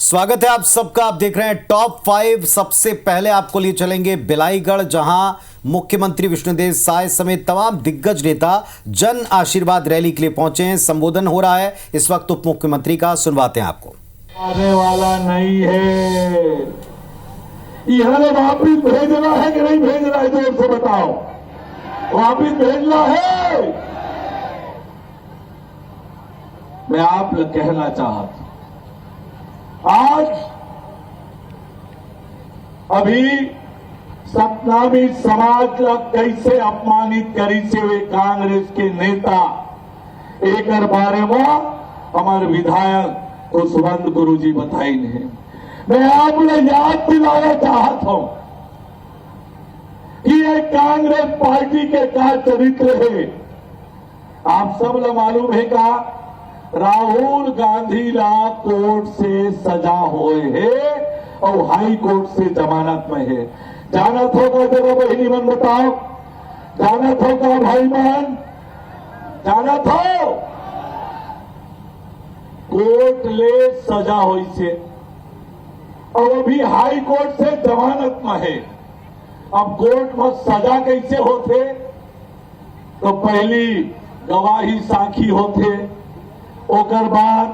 स्वागत है आप सबका। आप देख रहे हैं टॉप 5। सबसे पहले आपको लिए चलेंगे बिलाईगढ़, जहां मुख्यमंत्री विष्णुदेव साय समेत तमाम दिग्गज नेता जन आशीर्वाद रैली के लिए पहुंचे हैं। संबोधन हो रहा है इस वक्त उप मुख्यमंत्री का, सुनवाते हैं आपको। आने वाला नहीं है, यहां वापिस भेजना है कि नहीं भेजना है, जोर से बताओ। वापिस भेजना है। मैं आप लोग कहना चाहता हूं, आज अभी सतनामी समाज का कैसे अपमानित करी से वे कांग्रेस के नेता एक बारे में हमारे विधायक खुशवंत गुरु जी बताई नहीं। मैं आप लोग याद दिलाना चाहता हूं कि ये कांग्रेस पार्टी के क्या चरित्र है। आप सब लोग मालूम है का राहुल गांधी ला कोर्ट से सजा होए है और हाई कोर्ट से जमानत में है। जानत होगा जरा बहनी मन बताओ, जानत होगा भाई मन, जानत हो कोर्ट ले सजा हुई से और अभी हाई कोर्ट से जमानत में है। अब कोर्ट में सजा कैसे होते, तो पहली गवाही साखी होते, ओकर बाद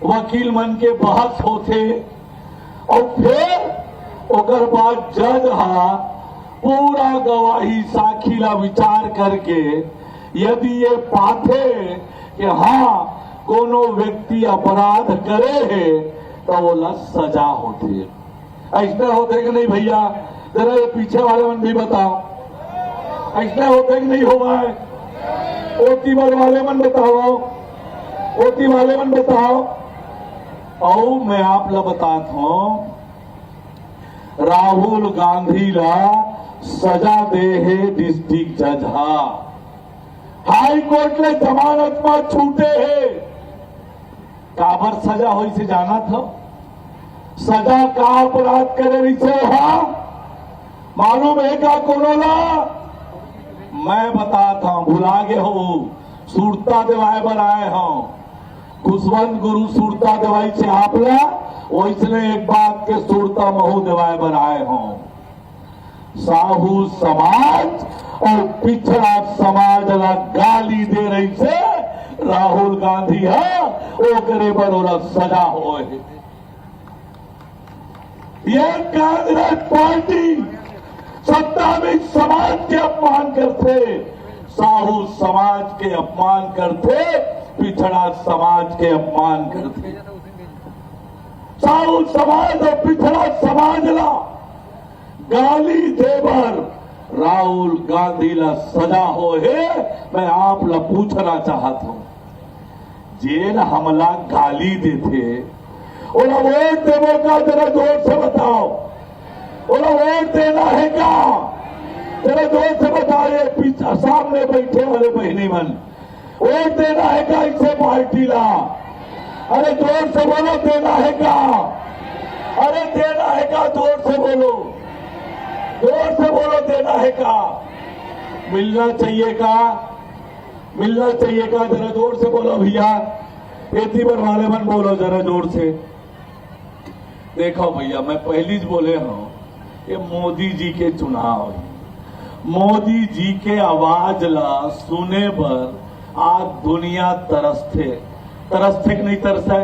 वकील मन के बहस होते और फिर ओकर बाद जज पूरा गवाही साखी ला विचार करके यदि ये पाते कि हाँ कोनो व्यक्ति अपराध करे है तो वो ला सजा होती है। ऐसा होते कि नहीं भैया, जरा ये पीछे वाले मन भी बताओ, ऐसा होते कि नहीं हुआ है? ओतीवर वाले मन बताओ, ओती वाले मन बताओ। और मैं आप ला बताता हूं, राहुल गांधी ला सजा दे है डिस्ट्रिक्ट जज हाई कोर्ट ने जमानत में छूटे है। काबर सजा हुई से जाना था? सजा का अपराध करे से मालूम है का कोनो ला? मैं बताता हूं, भुला गए हो, सुरता दिवाए पर आए हो। खुशवंत गुरु सुरता दिवाई से आपला, वैसने एक बात के सुरता महू दिवाए पर आए हो। साहू समाज और पिछड़ा समाज ला गाली दे रही से राहुल गांधी है वो करे बरोला सजा हो। यह कांग्रेस पार्टी सत्ता में समाज के अपमान करते, साहू समाज के अपमान करते, पिछड़ा समाज के अपमान करते। साहू समाज और पिछड़ा समाज ला गाली देवर राहुल गांधी ला सजा हो है। मैं आप ला पूछना चाहता हूं, जेल हमला गाली देते और वोट देवो का जरा जोर से बताओ, और वोट देना है क्या? जरा जोर से बताइए, पीछे सामने बैठे वाले बहनी मन, वोट देना है क्या इसे पार्टी ला? अरे जोर से बोलो, देना है क्या? अरे देना है क्या? जोर से बोलो, जोर से बोलो, देना है क्या? मिलना चाहिए का? मिलना चाहिए का? जरा जोर से बोलो भैया। खेती पर वाले मन बोलो जरा जोर से। देखो भैया, मैं पहली बोले हूं, ये मोदी जी के चुनाव, मोदी जी के आवाज ला सुने पर आज दुनिया तरसते, तरसते नहीं तरसा?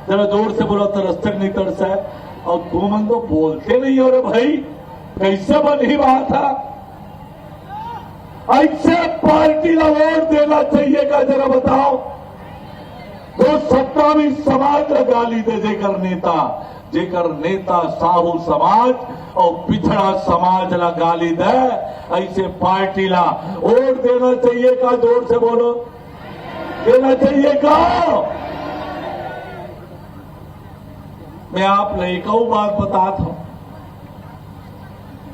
जरा जोर से बोलो, तरसते नहीं तरसा? और तुम तो बोलते नहीं हो रे भाई, कैसे बनी बात है? ऐसे पार्टी ला वोट देना चाहिए का? जरा बताओ। तो सत्ता में समाज ला गाली दे, जेकर नेता साहू समाज और पिछड़ा समाज ला गाली दे, ऐसे पार्टी ला वोट देना चाहिए का? जोर से बोलो, देना चाहिए का? मैं आप लोग एक और बात बताता हूं,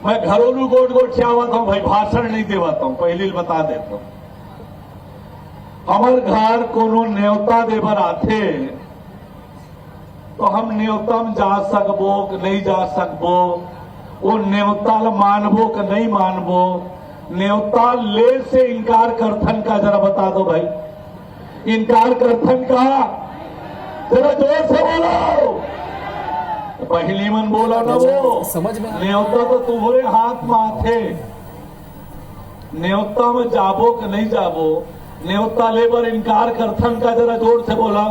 मैं घरेलू गोट गोट से आवत हूं भाई, भाषण नहीं देवाता हूं, पहले बता देता हूं। हमार घर कोनो न्योता देवर आते तो हम न्योता में जा सकबो कि नहीं जा सकबो, वो न्योता मानबो कि नहीं मानबो, न्योता ले से इनकार करथन का? जरा बता दो भाई, इनकार करथन का? जरा जोर से बोलो। पहली मन बोला ना वो समझ में न्योता तो तुम्हारे हाथ में थे। न्योता में जाबो कि नहीं जाबो, न्योता लेबर इनकार करथन का, जरा जोर से बोला।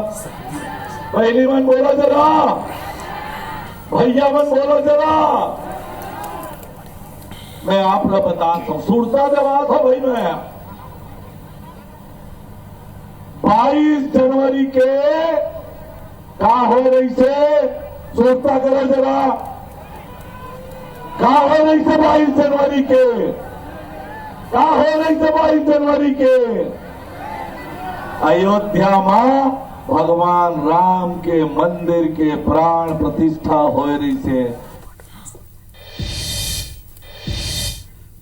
पहली मन बोलो जरा, भैया मन बोलो जरा। मैं आप लोग बताता हूं, सुरता जवाब हो भाई। मैं 22 जनवरी के का हो रही से सुरता करो जरा, का हो रही से 22 जनवरी के, का हो रही से 22 जनवरी के अयोध्या में भगवान राम के मंदिर के प्राण प्रतिष्ठा हो रही से।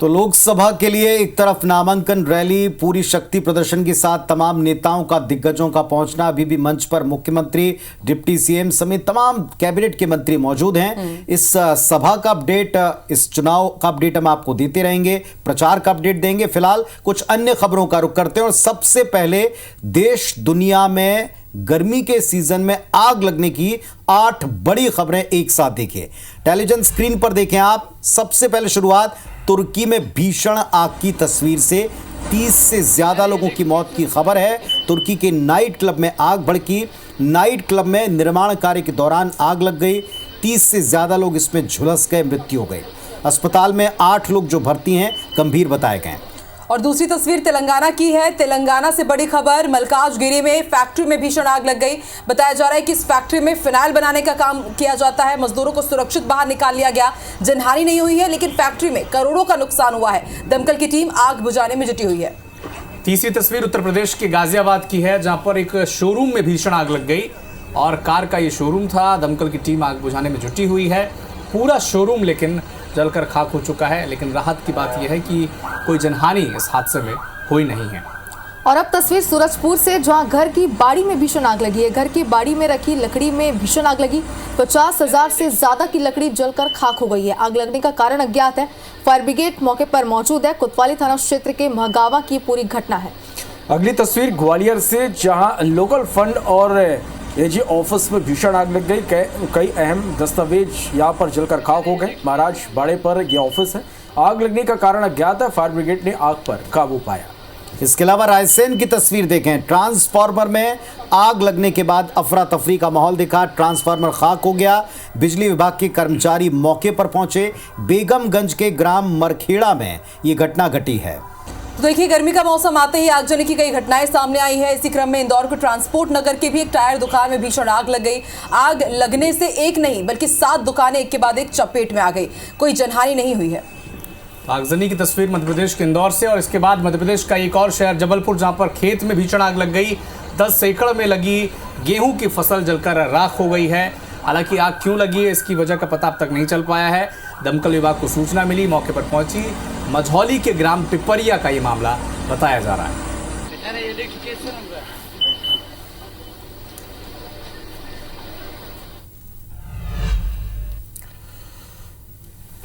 तो लोकसभा के लिए एक तरफ नामांकन रैली, पूरी शक्ति प्रदर्शन के साथ तमाम नेताओं का, दिग्गजों का पहुंचना। अभी भी मंच पर मुख्यमंत्री, डिप्टी सीएम समेत तमाम कैबिनेट के मंत्री मौजूद हैं। इस सभा का अपडेट, इस चुनाव का अपडेट हम आपको देते रहेंगे, प्रचार का अपडेट देंगे। फिलहाल कुछ अन्य खबरों का रुख करते हैं और सबसे पहले देश दुनिया में गर्मी के सीजन में आग लगने की 8 बड़ी खबरें एक साथ देखिए। टेलीविजन स्क्रीन पर देखें आप। सबसे पहले शुरुआत तुर्की में भीषण आग की तस्वीर से। 30 से ज्यादा लोगों की मौत की खबर है। तुर्की के नाइट क्लब में आग भड़की। नाइट क्लब में निर्माण कार्य के दौरान आग लग गई। 30 से ज्यादा लोग इसमें झुलस गए, मृत्यु हो गई। अस्पताल में 8 लोग जो भर्ती हैं गंभीर बताए गए। और दूसरी तस्वीर तेलंगाना की है। तेलंगाना से बड़ी खबर, मलकाजगिरी में फैक्ट्री में भीषण आग लग गई। बताया जा रहा है कि इस फैक्ट्री में फिनाइल बनाने का काम किया जाता है। मजदूरों को सुरक्षित बाहर निकाल लिया गया। जनहानि नहीं हुई है, लेकिन फैक्ट्री में करोड़ों का नुकसान हुआ है। दमकल की टीम आग बुझाने में जुटी हुई है। तीसरी तस्वीर उत्तर प्रदेश के गाजियाबाद की है, जहां पर एक शोरूम में भीषण आग लग गई और कार का ये शोरूम था। दमकल की टीम आग बुझाने में जुटी हुई है। पूरा शोरूम लेकिन जलकर खाक हो चुका है, लेकिन राहत की बात यह है कि कोई जनहानि इस हादसे में हुई नहीं है। और अब तस्वीर सूरजपुर से, जहां घर की बाड़ी में भीषण आग लगी है। घर की बाड़ी में रखी लकड़ी में भीषण आग लगी। 50,000 से ज्यादा की लकड़ी जलकर खाक हो गई है। आग लगने का कारण अज्ञात है। फायर ब्रिगेड मौके पर मौजूद है। कोतवाली थाना क्षेत्र के महगावा की पूरी घटना है। अगली तस्वीर ग्वालियर से, जहां लोकल फंड और एजी ऑफिस में भीषण आग लग गई। कई अहम दस्तावेज यहां पर जलकर खाक हो गए। महाराज बाड़े पर यह ऑफिस है। आग लगने का कारण अज्ञात है। फायर ब्रिगेड ने आग पर काबू पाया। इसके अलावा रायसेन की तस्वीर देखें। ट्रांसफार्मर में आग लगने के बाद अफरा तफरी का माहौल दिखा। ट्रांसफार्मर खाक हो गया। बिजली विभाग के कर्मचारी मौके पर पहुंचे। बेगमगंज के ग्राम मरखेड़ा में ये घटना घटी है। तो देखिए, गर्मी का मौसम आते ही आगजनी की कई घटनाएं सामने आई है। इसी क्रम में इंदौर के ट्रांसपोर्ट नगर के भी एक टायर दुकान में भीषण आग लग गई। आग लगने से एक नहीं बल्कि 7 दुकानें एक के बाद एक चपेट में आ गई। कोई जनहानि नहीं हुई है। आगजनी की तस्वीर मध्य प्रदेश के इंदौर से। और इसके बाद मध्य प्रदेश का एक और शहर जबलपुर, जहां पर खेत में भीषण आग लग गई। 10 एकड़ में लगी गेहूं की फसल जलकर राख हो गई है। हालांकि आग क्यों लगी है, इसकी वजह का पता अब तक नहीं चल पाया है। दमकल विभाग को सूचना मिली, मौके पर पहुंची। मझौली के ग्राम पिपरिया का ये मामला बताया जा रहा है।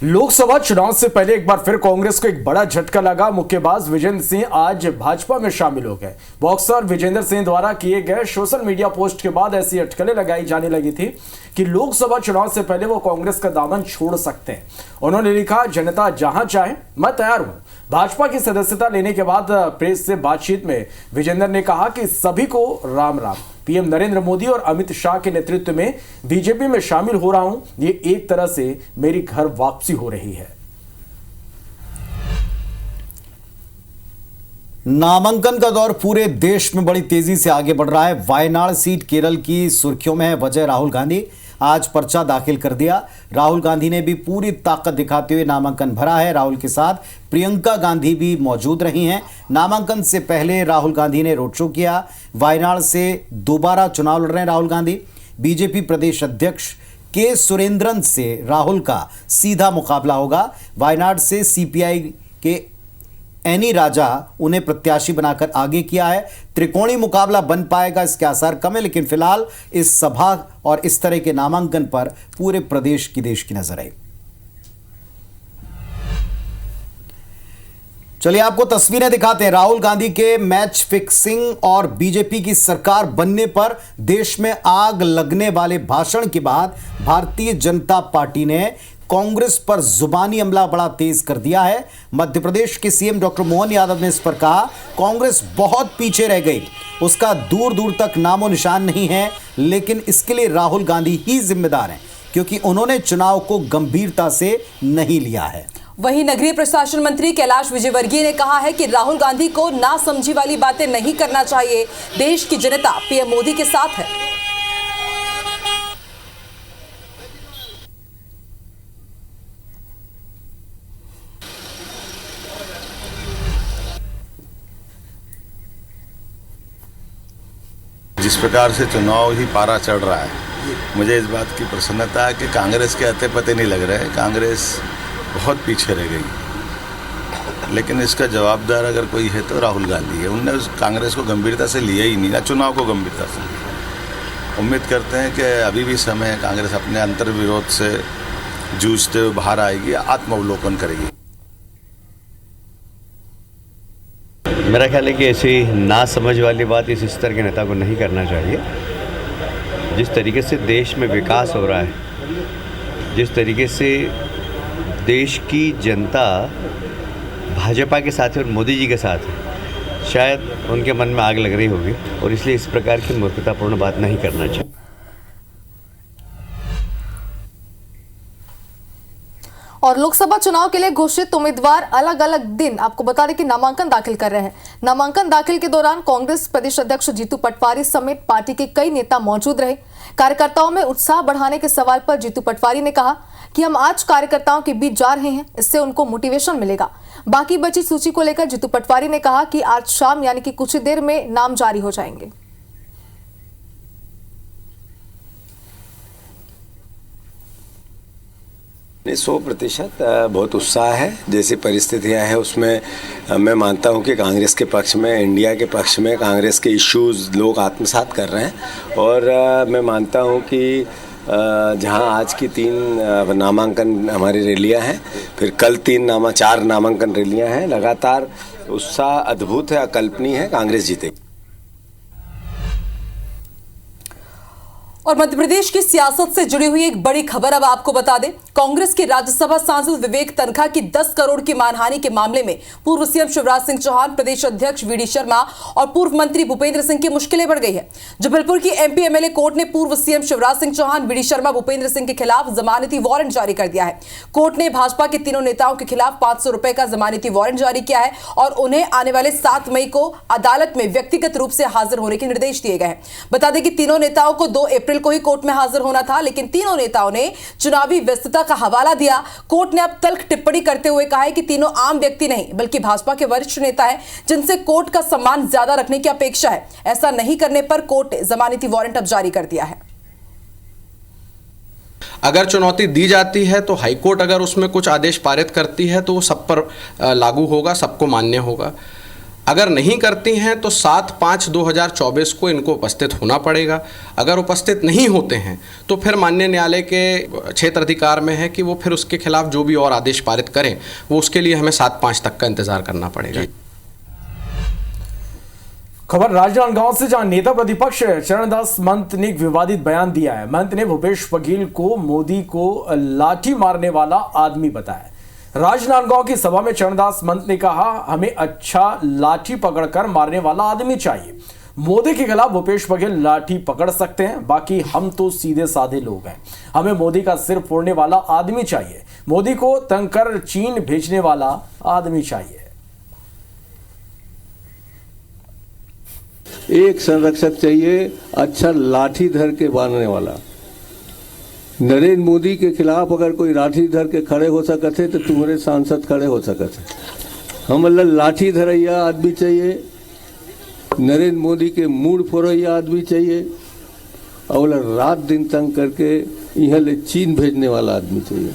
लोकसभा चुनाव से पहले एक बार फिर कांग्रेस को एक बड़ा झटका लगा। मुक्केबाज विजेंद्र सिंह आज भाजपा में शामिल हो गए। बॉक्सर विजेंद्र सिंह द्वारा किए गए सोशल मीडिया पोस्ट के बाद ऐसी अटकलें लगाई जाने लगी थी कि लोकसभा चुनाव से पहले वो कांग्रेस का दामन छोड़ सकते हैं। उन्होंने लिखा, जनता जहां चाहे मैं तैयार हूं। भाजपा की सदस्यता लेने के बाद प्रेस से बातचीत में विजेंद्र ने कहा कि सभी को राम राम। पीएम नरेंद्र मोदी और अमित शाह के नेतृत्व में बीजेपी में शामिल हो रहा हूं। ये एक तरह से मेरी घर वापसी हो रही है। नामांकन का दौर पूरे देश में बड़ी तेजी से आगे बढ़ रहा है। वायनाड सीट केरल की सुर्खियों में है। वजह राहुल गांधी आज पर्चा दाखिल कर दिया। राहुल गांधी ने भी पूरी ताकत दिखाते हुए नामांकन भरा है। राहुल के साथ प्रियंका गांधी भी मौजूद रही हैं। नामांकन से पहले राहुल गांधी ने रोड शो किया। वायनाड से दोबारा चुनाव लड़ रहे हैं राहुल गांधी। बीजेपी प्रदेश अध्यक्ष के सुरेंद्रन से राहुल का सीधा मुकाबला होगा। वायनाड से सीपीआई के एनी राजा उन्हें प्रत्याशी बनाकर आगे किया है। त्रिकोणीय मुकाबला बन पाएगा, इसके आसार कम है। लेकिन फिलहाल इस सभा और इस तरह के नामांकन पर पूरे प्रदेश की देश की नजर आई। चलिए आपको तस्वीरें दिखाते हैं। राहुल गांधी के मैच फिक्सिंग और बीजेपी की सरकार बनने पर देश में आग लगने वाले भाषण के बाद भारतीय जनता पार्टी ने कांग्रेस पर जुबानी हमला बड़ा तेज कर दिया है। मध्य प्रदेश के सीएम डॉक्टर मोहन यादव ने इस पर कहा, कांग्रेस बहुत पीछे रह गई, उसका दूर दूर तक नामो निशान नहीं है, लेकिन इसके लिए राहुल गांधी ही जिम्मेदार हैं क्योंकि उन्होंने चुनाव को गंभीरता से नहीं लिया है। वहीं नगरीय प्रशासन मंत्री कैलाश विजयवर्गीय ने कहा है कि राहुल गांधी को ना समझी वाली बातें नहीं करना चाहिए। देश की जनता पीएम मोदी के साथ है। जिस प्रकार से चुनाव ही पारा चढ़ रहा है, मुझे इस बात की प्रसन्नता है कि कांग्रेस के अते पते नहीं लग रहे हैं। कांग्रेस बहुत पीछे रह गई, लेकिन इसका जवाबदार अगर कोई है तो राहुल गांधी है। उनने उस कांग्रेस को गंभीरता से लिया ही नहीं, ना चुनाव को गंभीरता से। उम्मीद करते हैं कि अभी भी समय है, कांग्रेस अपने अंतर्विरोध से जूझते हुए बाहर आएगी, आत्मावलोकन करेगी। मेरा ख्याल है कि ऐसी ना समझ वाली बात इस स्तर के नेता को नहीं करना चाहिए। जिस तरीके से देश में विकास हो रहा है, जिस तरीके से देश की जनता भाजपा के साथ है और मोदी जी के साथ है, शायद उनके मन में आग लग रही होगी और इसलिए इस प्रकार की मूर्खतापूर्ण बात नहीं करना चाहिए। और लोकसभा चुनाव के लिए घोषित उम्मीदवार अलग अलग दिन आपको बता दें कि नामांकन दाखिल कर रहे हैं। नामांकन दाखिल के दौरान कांग्रेस प्रदेश अध्यक्ष जीतू पटवारी समेत पार्टी के कई नेता मौजूद रहे। कार्यकर्ताओं में उत्साह बढ़ाने के सवाल पर जीतू पटवारी ने कहा कि हम आज कार्यकर्ताओं के बीच जा रहे हैं, इससे उनको मोटिवेशन मिलेगा। बाकी बची सूची को लेकर जीतू पटवारी ने कहा कि आज शाम यानी कि कुछ ही देर में नाम जारी हो जाएंगे। 100% बहुत उत्साह है। जैसी परिस्थितियां हैं उसमें मैं मानता हूं कि कांग्रेस के पक्ष में, इंडिया के पक्ष में कांग्रेस के इश्यूज लोग आत्मसात कर रहे हैं और मैं मानता हूं कि जहां आज की 3 नामांकन हमारी रैलियां हैं, फिर कल 4 नामांकन रैलियां हैं, लगातार उत्साह अद्भुत है, अकल्पनीय है। कांग्रेस जीतेगी। और मध्य प्रदेश की सियासत से जुड़ी हुई एक बड़ी खबर अब आपको बता दें। कांग्रेस के राज्यसभा सांसद विवेक तनखा की 10 करोड़ की मानहानि के मामले में पूर्व सीएम शिवराज सिंह चौहान, प्रदेश अध्यक्ष वीडी शर्मा और पूर्व मंत्री भूपेंद्र सिंह की मुश्किलें बढ़ गई है। जबलपुर की एमपी एमएलए कोर्ट ने पूर्व सीएम शिवराज सिंह चौहान, वीडी शर्मा, भूपेंद्र सिंह के खिलाफ जमानती वारंट जारी कर दिया है। कोर्ट ने भाजपा के तीनों नेताओं के खिलाफ 500 रुपए का जमानती वारंट जारी किया है और उन्हें आने वाले 7 मई को अदालत में व्यक्तिगत रूप से हाजिर होने के निर्देश दिए गए हैं। बता दें कि तीनों नेताओं को 2 अप्रैल को ही कोर्ट में हाजिर होना था, लेकिन तीनों नेताओं ने चुनावी व्यस्तता का हवाला दिया। कोर्ट ने अब तल्ख टिप्पणी करते हुए कहा है कि तीनों आम व्यक्ति नहीं बल्कि भाजपा के वरिष्ठ नेता हैं, जिनसे कोर्ट का सम्मान ज्यादा रखने की अपेक्षा है। ऐसा नहीं करने पर कोर्ट ने जमानती वारंट अब जारी कर दिया है। अगर चुनौती दी जाती है तो हाईकोर्ट अगर उसमें कुछ आदेश पारित करती है तो वो सब पर लागू होगा, सबको मान्य होगा। अगर नहीं करती हैं तो 7/5/2024 को इनको उपस्थित होना पड़ेगा। अगर उपस्थित नहीं होते हैं तो फिर माननीय न्यायालय के क्षेत्र अधिकार में है कि वो फिर उसके खिलाफ जो भी और आदेश पारित करें, वो उसके लिए हमें 7/5 तक का इंतजार करना पड़ेगा। खबर राजनांदगांव से, जहां नेता प्रतिपक्ष चरणदास महंत ने एक विवादित बयान दिया है। महंत ने भूपेश बघेल को मोदी को लाठी मारने वाला आदमी बताया। राजनांदगांव की सभा में चरणदास महंत ने कहा, हमें अच्छा लाठी पकड़कर मारने वाला आदमी चाहिए। मोदी के खिलाफ भूपेश बघेल लाठी पकड़ सकते हैं, बाकी हम तो सीधे साधे लोग हैं। हमें मोदी का सिर फोड़ने वाला आदमी चाहिए। मोदी को तंग कर चीन भेजने वाला आदमी चाहिए। एक संरक्षक चाहिए, अच्छा लाठी धर के मारने वाला। नरेंद्र मोदी के खिलाफ अगर कोई लाठी धर के खड़े हो सकते तो तुम्हारे सांसद खड़े हो सकते। हम लाठी धरैया आदमी चाहिए, नरेंद्र मोदी के मूड फोड़ैया आदमी चाहिए और रात दिन तंग करके यहाँ ले चीन भेजने वाला आदमी चाहिए।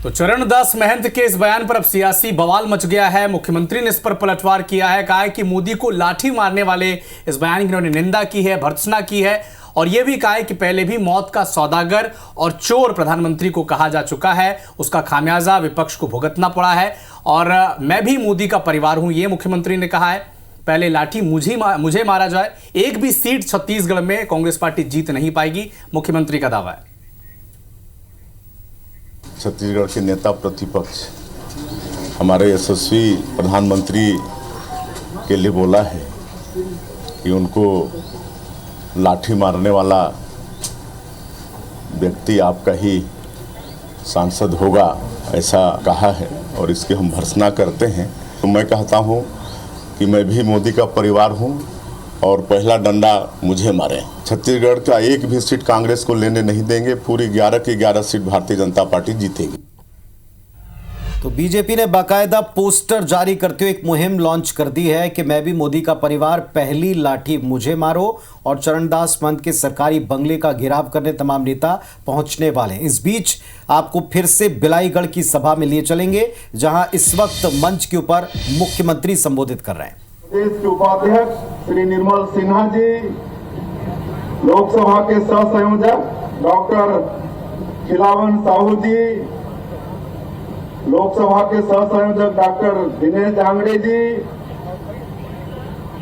तो चरणदास महंत के इस बयान पर अब सियासी बवाल मच गया है। मुख्यमंत्री ने इस पर पलटवार किया है, कहा है कि मोदी को लाठी मारने वाले इस बयान की उन्होंने निंदा की है, भर्त्सना की है और यह भी कहा है कि पहले भी मौत का सौदागर और चोर प्रधानमंत्री को कहा जा चुका है, उसका खामियाजा विपक्ष को भुगतना पड़ा है और मैं भी मोदी का परिवार हूं, ये मुख्यमंत्री ने कहा है। पहले लाठी मुझे मारा जाए, एक भी सीट छत्तीसगढ़ में कांग्रेस पार्टी जीत नहीं पाएगी, मुख्यमंत्री का दावा है। छत्तीसगढ़ के नेता प्रतिपक्ष हमारे यशस्वी प्रधानमंत्री के लिए बोला है कि उनको लाठी मारने वाला व्यक्ति आपका ही सांसद होगा, ऐसा कहा है और इसकी हम भर्त्सना करते हैं। तो मैं कहता हूं कि मैं भी मोदी का परिवार हूं और पहला डंडा मुझे मारे। छत्तीसगढ़ का एक भी सीट कांग्रेस को लेने नहीं देंगे, पूरी 11 की 11 सीट भारतीय जनता पार्टी जीतेगी। तो बीजेपी ने बाकायदा पोस्टर जारी करते हुए एक मुहिम लॉन्च कर दी है कि मैं भी मोदी का परिवार, पहली लाठी मुझे मारो, और चरणदास मंच के सरकारी बंगले का घेराव करने तमाम नेता पहुंचने वाले हैं। इस बीच आपको फिर से बिलाईगढ़ की सभा में लिए चलेंगे, जहां इस वक्त मंच के ऊपर मुख्यमंत्री संबोधित कर रहे हैं। प्रदेश के उपाध्यक्ष श्री निर्मल सिन्हा जी, लोकसभा के सह संयोजक डॉक्टर खिलावन साहू जी, लोकसभा के सह संयोजक डॉक्टर दिनेश जांगड़े जी,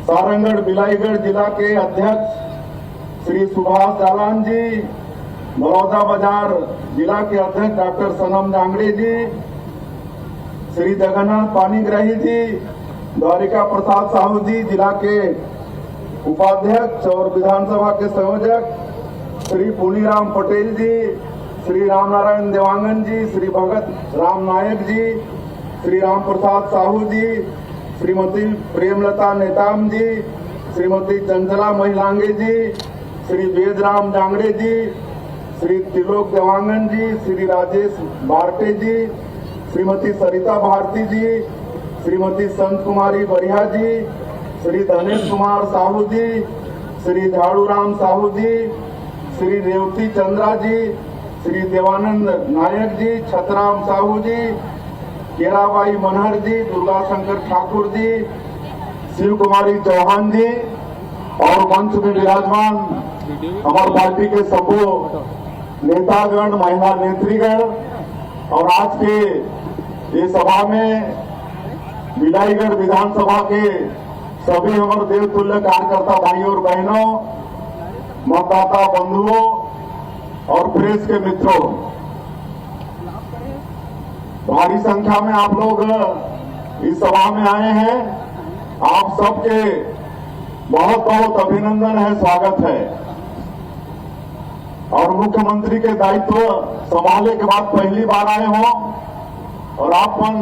सारंगढ़ बिलाईगढ़ जिला के अध्यक्ष श्री सुभाष जालान जी, बलौदा बाजार जिला के अध्यक्ष डॉक्टर सनम जांगड़े जी, श्री जगन्नाथ पानीग्राही जी, द्वारिका प्रसाद साहू जी जिला के उपाध्यक्ष और विधानसभा के संयोजक श्री पुनीराम पटेल जी, श्री रामनारायण देवांगन जी, श्री भगत राम नायक जी, श्री राम प्रसाद साहू जी, श्रीमती प्रेमलता नेताम जी, श्रीमती चंचला महिलांगे जी, श्री वेदराम जांगड़े जी, श्री त्रिलोक देवांगन जी, श्री राजेश बारटे जी, श्रीमती सरिता भारती जी, श्रीमती संत कुमारी बरिया जी, श्री धनेश कुमार साहू जी, श्री झाड़ूराम साहू जी, श्री रेवती चंद्रा जी, श्री देवानंद नायक जी, छतराम साहू जी, केराबाई मनहर जी, दुर्गा शंकर ठाकुर जी, शिव कुमारी चौहान जी और मंच में विराजमान हमारी पार्टी के सबो नेतागण, महिला नेत्रीगण और आज के ये सभा में बिलाईगढ़ विधानसभा के सभी हमारे देवतुल्य कार्यकर्ता भाई और बहनों, मतदाता बंधुओं और प्रेस के मित्रों, भारी संख्या में आप लोग इस सभा में आए हैं। आप सबके बहुत बहुत अभिनंदन है, स्वागत है। और मुख्यमंत्री के दायित्व संभालने के बाद पहली बार आए हो और आप मन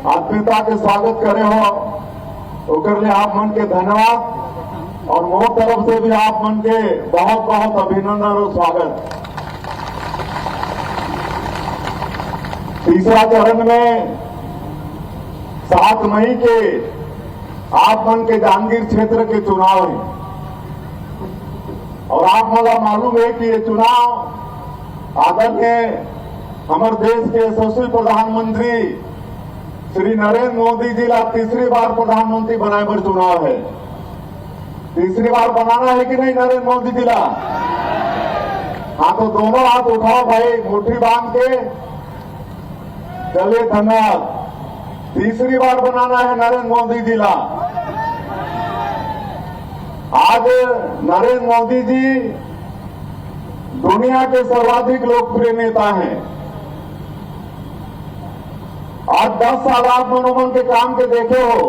आत्मीयता के स्वागत करे हो, ओकर लिए आप मन के धन्यवाद और मोर तरफ से भी आप मन के बहुत बहुत अभिनंदन और स्वागत। तीसरा चरण में 7 मई के आप मन के जांगीर क्षेत्र के चुनाव है और आप मला मालूम है कि ये चुनाव आदरणीय हमारे देश के यशस्वी प्रधानमंत्री श्री नरेंद्र मोदी जी ला तीसरी बार प्रधानमंत्री बनाए पर चुनाव है। तीसरी बार बनाना है कि नहीं नरेंद्र मोदी जी ला? हाँ, तो दोनों हाथ उठाओ भाई, मुट्ठी बांध के चलिए, धन्यवाद। तीसरी बार बनाना है नरेंद्र मोदी जी ला। आज नरेंद्र मोदी जी दुनिया के सर्वाधिक लोकप्रिय नेता हैं। आज 10 साल आप मनोमन के काम के देखे हो,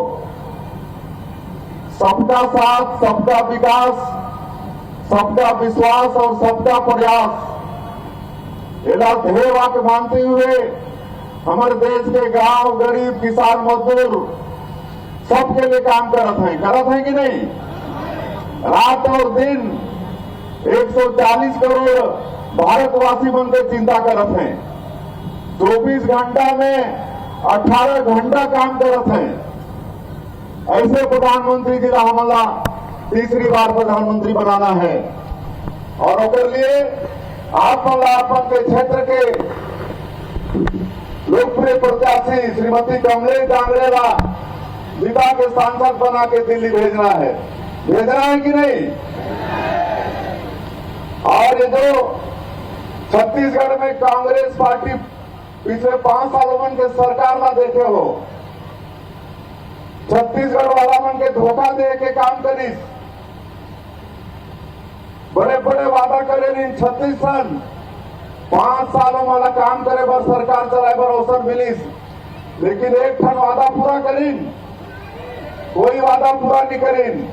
सबका साथ, सबका विकास, सबका विश्वास और सबका प्रयास, एला ध्येय वाक्य मानते हुए हमारे देश के गांव, गरीब, किसान, मजदूर सबके लिए काम करत हैं कि नहीं? रात और दिन 140 करोड़ भारतवासी बनकर चिंता करत हैं। 24 घंटा में 18 घंटा काम करत हैं। ऐसे प्रधानमंत्री जी हमला तीसरी बार प्रधानमंत्री बनाना है और उसके लिए आप अपन के क्षेत्र के लोकप्रिय प्रत्याशी श्रीमती कमलेश जांगड़े ला जिला के सांसद बना के दिल्ली भेजना है कि नहीं? और ये जो छत्तीसगढ़ में कांग्रेस पार्टी पिछले 5 सालों में के सरकार ना देखे हो। छत्तीसगढ़ वाला मन के धोखा दे के काम करीस, बड़े बड़े वादा करे नहीं। 36 साल 5 सालों वाला काम करे बर सरकार चलाए बर अवसर मिलीस, लेकिन एक ठन वादा पूरा करीन, कोई वादा पूरा नहीं करीन,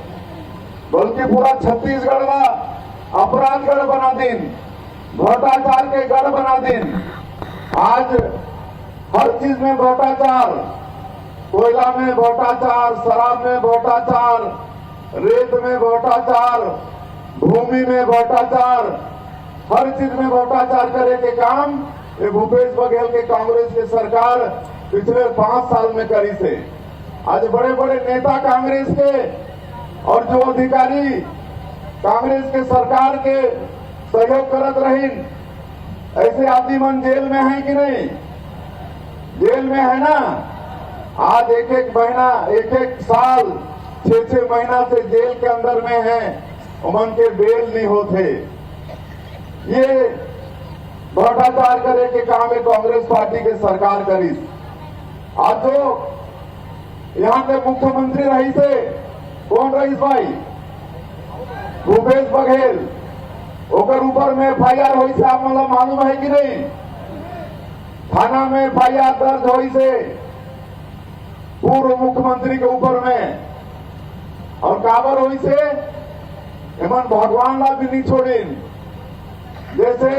बल्कि पूरा छत्तीसगढ़ का अपराध गढ़ बना दिन, भ्रष्टाचार के गढ़ बना दिन। आज हर चीज में भ्रष्टाचार, कोयला में भ्रष्टाचार, शराब में भ्रष्टाचार, रेत में भ्रष्टाचार, भूमि में भ्रष्टाचार, हर चीज में भ्रष्टाचार करे के काम ये भूपेश बघेल के कांग्रेस के सरकार पिछले 5 साल में करी से। आज बड़े बड़े नेता कांग्रेस के और जो अधिकारी कांग्रेस के सरकार के सहयोग करत रही, ऐसे आदमी मन जेल में है कि नहीं? जेल में है ना। आज एक एक महीना, एक एक साल, 6-6 महीना से जेल के अंदर में है, उमन के बेल नहीं होते। ये भ्रष्टाचार करे के काम है कांग्रेस पार्टी के सरकार करी। आज जो यहाँ के मुख्यमंत्री रही से, कौन रही भाई? भूपेश बघेल। ओकर ऊपर में FIR हुई से आप मतलब मालूम है कि नहीं? थाना में FIR दर्ज हुई से पूर्व मुख्यमंत्री के ऊपर में, और काबर हुई से एमन भगवान ला भी नहीं छोड़ी। जैसे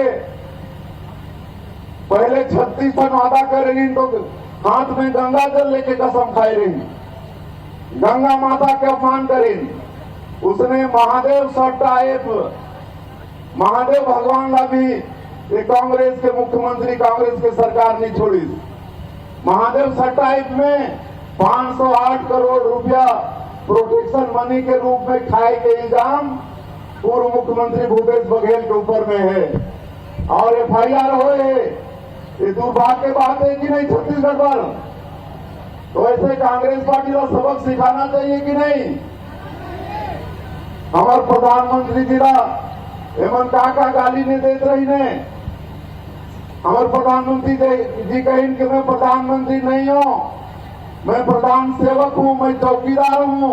पहले 36 टन वादा कर रही तो हाथ में गंगा जल लेके कसम खाई रही, गंगा माता के अपमान करी। उसने महादेव सर टाइप, महादेव भगवान ला भी ये कांग्रेस के मुख्यमंत्री, कांग्रेस के सरकार नहीं छोड़ी। महादेव सर टाइप में 508 करोड़ रुपया प्रोटेक्शन मनी के रूप में खाए के इल्जाम पूर्व मुख्यमंत्री भूपेश बघेल के ऊपर में है, और FIR हुए। ये दुर्भाग्य की बात है कि नहीं छत्तीसगढ़ पर? तो ऐसे कांग्रेस पार्टी का सबक सिखाना चाहिए कि नहीं? हमारे प्रधानमंत्री जी का एमन का गाली नहीं देते रही ने। हमारे प्रधानमंत्री जी कहीं कि मैं प्रधानमंत्री नहीं हूँ, मैं प्रधान सेवक हूँ, मैं चौकीदार हूँ।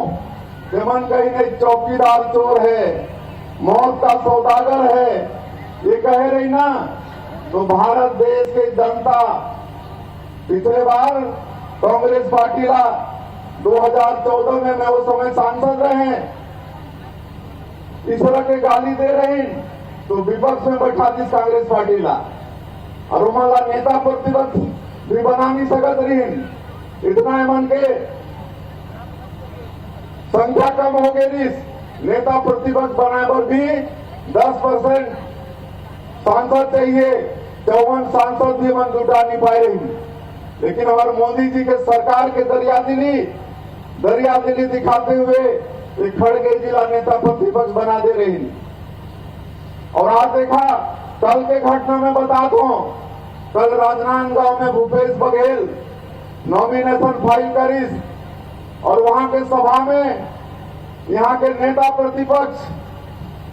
एमन कहीं नहीं, चौकीदार चोर है, मौत का सौदागर है, ये कह रही ना। तो भारत देश की जनता पिछले बार कांग्रेस पार्टी ला 2014 में मैं उस समय सांसद रहे, इस तरह के गाली दे रहे, तो विपक्ष में बैठा दी कांग्रेस पार्टी ला, और उमाला नेता प्रतिपक्ष भी बना नहीं सकत रही। इतना मन के संख्या कम हो गई, नेता प्रतिपक्ष बनाए पर भी 10% सांसद चाहिए, 54 सांसद भी मन जुटा नहीं पाए रही। लेकिन हमारे मोदी जी के सरकार के दरिया दिली दिखाते हुए एक खड़गे जिला नेता प्रतिपक्ष बना दे रही। और आज देखा, कल के घटना में बता दो, कल राजनांदगांव में भूपेश बघेल नॉमिनेशन फाइल करीस, और वहां के सभा में यहाँ के नेता प्रतिपक्ष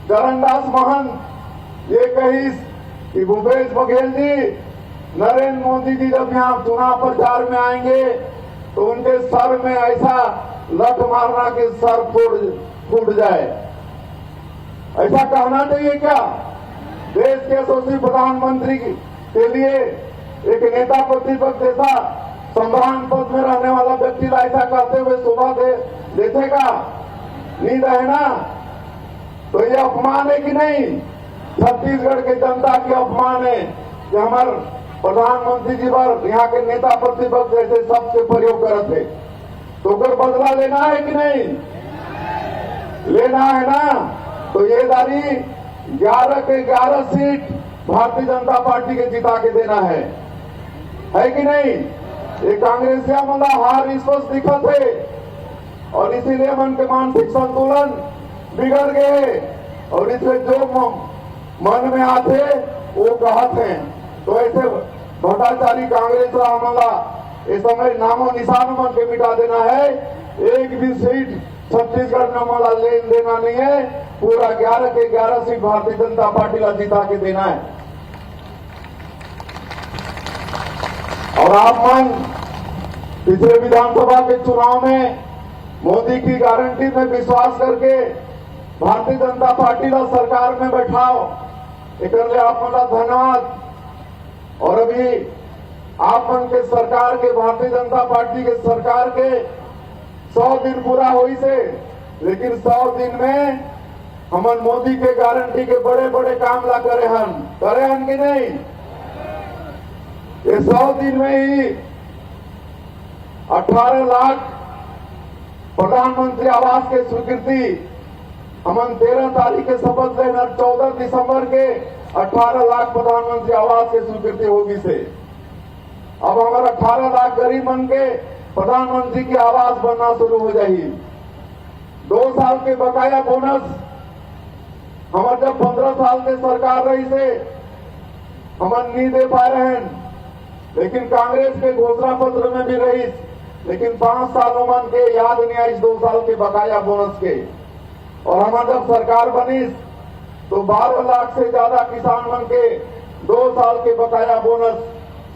चरणदास महंत ये कही कि भूपेश बघेल जी, नरेंद्र मोदी जी जब यहाँ चुनाव प्रचार में आएंगे तो उनके सर में ऐसा लठ मारना कि सर फूट जाए। ऐसा कहना चाहिए क्या? देश के यशस्वी प्रधानमंत्री के लिए एक नेता प्रतिपक्ष जैसा संविधान पद में रहने वाला व्यक्ति ऐसा करते हुए शोभा देखेगा? नहीं रहे ना। तो ये अपमान है कि नहीं? छत्तीसगढ़ के जनता की अपमान है कि हमारे प्रधानमंत्री जी पर यहाँ के नेता प्रतिपक्ष जैसे सबसे प्रयोग करते। तो अगर बदला लेना है कि नहीं? लेना है ना। तो ये दारी 11 के 11 सीट भारतीय जनता पार्टी के जिता के देना है कि नहीं? ये कांग्रेस का मतलब हार स्पष्ट दिखत है, और इसीलिए मन के मानसिक संतुलन बिगड़ गए, और इसलिए जो मन में आते वो कहते हैं। तो ऐसे भ्रष्टाचारी कांग्रेस का हमला इस समय नामो निशान मन के मिटा देना है। एक भी सीट छत्तीसगढ़ में हमारा लेन देना नहीं है, पूरा 11 के 11 सीट भारतीय जनता पार्टी का जिता के देना है। आप मन पिछले विधानसभा के चुनाव में मोदी की गारंटी में विश्वास करके भारतीय जनता पार्टी का सरकार में बैठाओ, एक आप मन धन्यवाद। और अभी आप मन के सरकार के, भारतीय जनता पार्टी के सरकार के 100 दिन पूरा हुई से, लेकिन 100 दिन में हमन मोदी के गारंटी के बड़े बड़े काम ला करे हन कि नहीं? ये 100 दिन में ही 18 लाख प्रधानमंत्री आवास के स्वीकृति हमन 13 तारीख के शपथ लेना, 14 दिसंबर के 18 लाख प्रधानमंत्री आवास के स्वीकृति होगी से। अब हमारा 18 लाख गरीब मन के प्रधानमंत्री की आवास बनना शुरू हो जाएगी। 2 साल के बकाया बोनस हमारे जब 15 साल के सरकार रही से हमन नहीं दे पा रहे हैं, लेकिन कांग्रेस के घोषणा पत्र में भी रही, लेकिन 5 सालों मन के याद नहीं आई 2 साल के बकाया बोनस के। और हमारे जब सरकार बनी तो 12 लाख से ज्यादा किसान मन के 2 साल के बकाया बोनस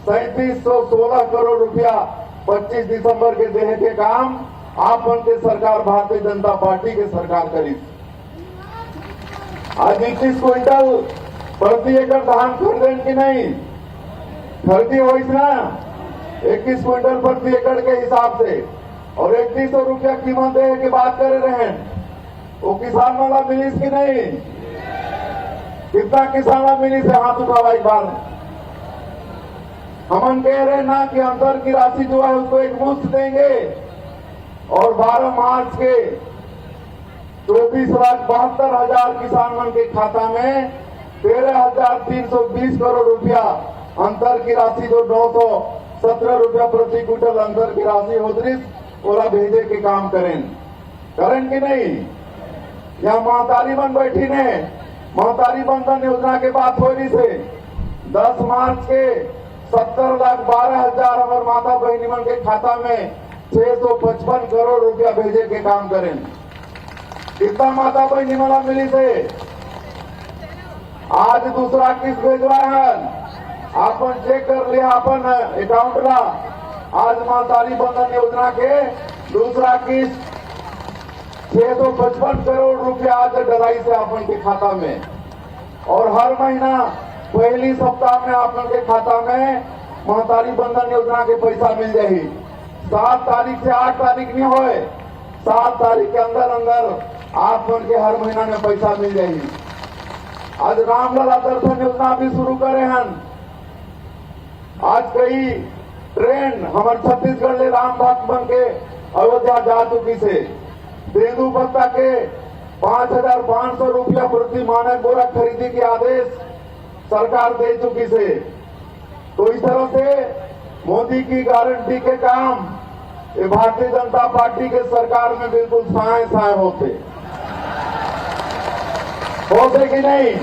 3716 करोड़ रुपया 25 दिसंबर के देने के काम आप मन के सरकार, भारतीय जनता पार्टी के सरकार करी। आज 21 क्विंटल प्रति एकड़ धान खरीदें कि नहीं? खरीदी हो ना 21 क्विंटल प्रति एकड़ के हिसाब से, और 3100 रुपया कीमत दे की बात कर रहे हैं, वो किसान वाला मिली कि नहीं? कितना किसान वाला मिली से हाथ उठावा एक बार। हमन कह रहे ना कि अंतर की राशि जो है उसको एक मुश्त देंगे, और 12 मार्च के 24,72,000 किसान मन के खाता में 13,320 करोड़ रुपया अंतर की राशि, जो 917 रुपया प्रति क्विंटल अंतर की राशि होती ओला भेजे के काम करें कि नहीं? यहाँ महतारी बन बैठी ने, महतारी बंधन योजना के बात हो रही से 10 मार्च के 70,12,000 हमारे माता बहनी मन के खाता में 655 करोड़ रुपया भेजे के काम करें। कितना माता बहनी वाला मिली से? आज दूसरा किस्त भेजवा है, अपन चेक कर लिया अपन अकाउंट ला। आज महतारी बंधन योजना के दूसरा किस्त 655 करोड़ रुपया आज डलाई से अपन के खाता में, और हर महीना पहली सप्ताह में अपन के खाता में महतारी बंधन योजना के पैसा मिल जाएगी। 7 तारीख से 8 तारीख नहीं होए, 7 तारीख के अंदर अंदर आप मन के हर महीना में पैसा मिल जाएगी। आज रामलला दर्शन योजना भी शुरू करे हैं। आज कई ट्रेन हमारे छत्तीसगढ़ ले राम भक्त बन के अयोध्या जा चुकी से। तेंदू पत्ता के 5,500 रुपया प्रति मानक बोरा खरीदी के आदेश सरकार दे चुकी से। तो इस तरह से मोदी की गारंटी के काम ये भारतीय जनता पार्टी के सरकार में बिल्कुल साए साए होते कि नहीं?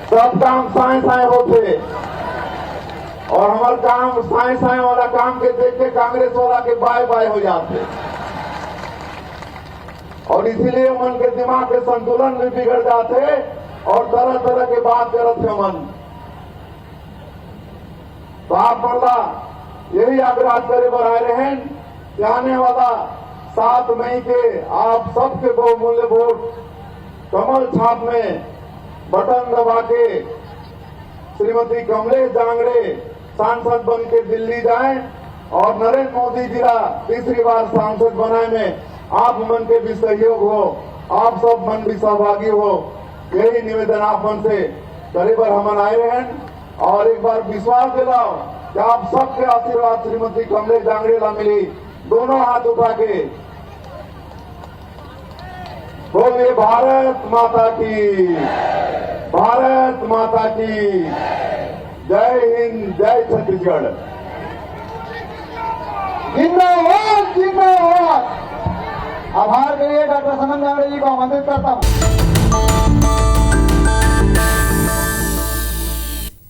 सब काम साए साए होते, और हमारे काम साए साए वाला काम के देख के कांग्रेस वाला के बाय बाय हो जाते, और इसीलिए मन के दिमाग के संतुलन भी बिगड़ जाते और तरह तरह के बात करते हैं मन। तो आप मरला यही आग्रह करे बनाए रहे कि आने वाला 7 मई के आप सबके बहुमूल्य वोट कमल छाप में बटन दबा के श्रीमती कमलेश जांगड़े सांसद बन के दिल्ली जाएं, और नरेंद्र मोदी जी का तीसरी बार सांसद बनाए में आप मन के भी सहयोग हो, आप सब मन भी सहभागी हो। यही निवेदन आप मन से करीबर हमन आए हैं, और एक बार विश्वास दिलाओ कि आप सबके आशीर्वाद श्रीमती कमलेश जांगड़े ला मिली। दोनों हाथ उठा के बोलिए भारत माता की, भारत माता की जय हिंद, जय छत्तीसगढ़। जिंदाबाद जिंदाबाद। आभार करिए डॉक्टर सनम जांगड़े जी को आमंत्रित करता हूँ।